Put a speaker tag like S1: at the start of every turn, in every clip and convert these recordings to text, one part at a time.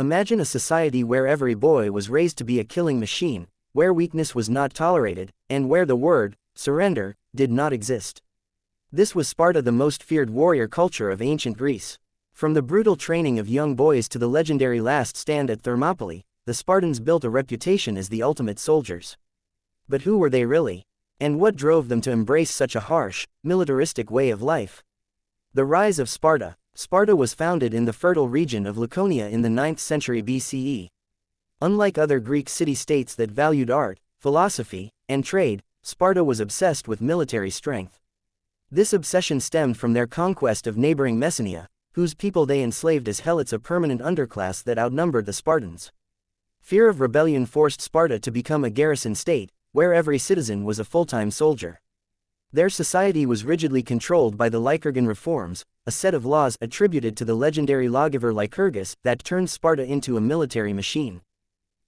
S1: Imagine a society where every boy was raised to be a killing machine, where weakness was not tolerated, and where the word, surrender, did not exist. This was Sparta, the most feared warrior culture of ancient Greece. From the brutal training of young boys to the legendary last stand at Thermopylae, the Spartans built a reputation as the ultimate soldiers. But who were they really? And what drove them to embrace such a harsh, militaristic way of life? The rise of Sparta. Sparta was founded in the fertile region of Laconia in the 9th century BCE. Unlike other Greek city-states that valued art, philosophy, and trade, Sparta was obsessed with military strength. This obsession stemmed from their conquest of neighboring Messenia, whose people they enslaved as helots, a permanent underclass that outnumbered the Spartans. Fear of rebellion forced Sparta to become a garrison state, where every citizen was a full-time soldier. Their society was rigidly controlled by the Lycurgan reforms, a set of laws attributed to the legendary lawgiver Lycurgus that turned Sparta into a military machine.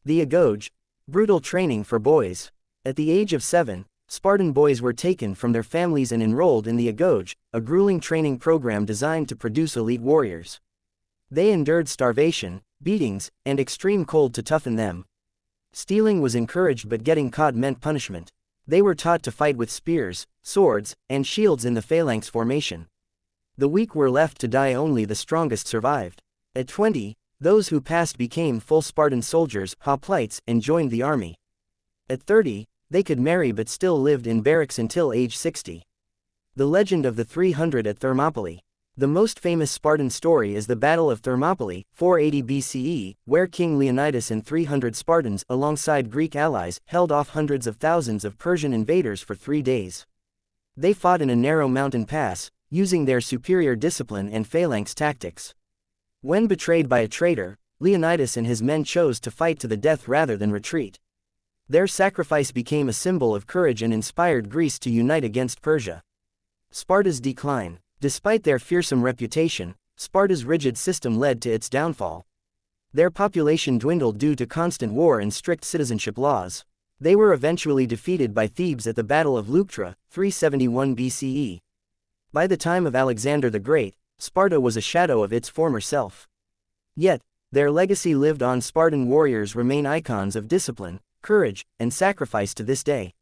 S1: The Agoge, brutal training for boys. At the age of 7, Spartan boys were taken from their families and enrolled in the Agoge, a grueling training program designed to produce elite warriors. They endured starvation, beatings, and extreme cold to toughen them. Stealing was encouraged, but getting caught meant punishment. They were taught to fight with spears, swords, and shields in the phalanx formation. The weak were left to die, only the strongest survived. At 20, those who passed became full Spartan soldiers, hoplites, and joined the army. At 30, they could marry but still lived in barracks until age 60. The legend of the 300 at Thermopylae. The most famous Spartan story is the Battle of Thermopylae, 480 BCE, where King Leonidas and 300 Spartans, alongside Greek allies, held off hundreds of thousands of Persian invaders for 3 days. They fought in a narrow mountain pass, using their superior discipline and phalanx tactics. When betrayed by a traitor, Leonidas and his men chose to fight to the death rather than retreat. Their sacrifice became a symbol of courage and inspired Greece to unite against Persia. Sparta's decline. Despite their fearsome reputation, Sparta's rigid system led to its downfall. Their population dwindled due to constant war and strict citizenship laws. They were eventually defeated by Thebes at the Battle of Leuctra, 371 BCE. By the time of Alexander the Great, Sparta was a shadow of its former self. Yet, their legacy lived on. Spartan warriors remain icons of discipline, courage, and sacrifice to this day.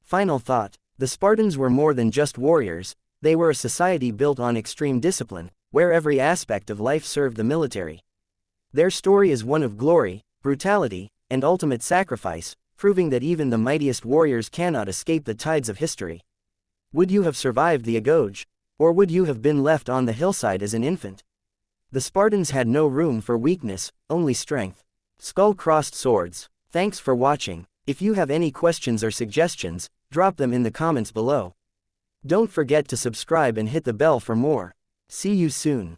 S1: Final thought: the Spartans were more than just warriors. They were a society built on extreme discipline, where every aspect of life served the military. Their story is one of glory, brutality, and ultimate sacrifice, proving that even the mightiest warriors cannot escape the tides of history. Would you have survived the Agoge? Or would you have been left on the hillside as an infant? The Spartans had no room for weakness, only strength. Skull-crossed swords. Thanks for watching. If you have any questions or suggestions, drop them in the comments below. Don't forget to subscribe and hit the bell for more. See you soon.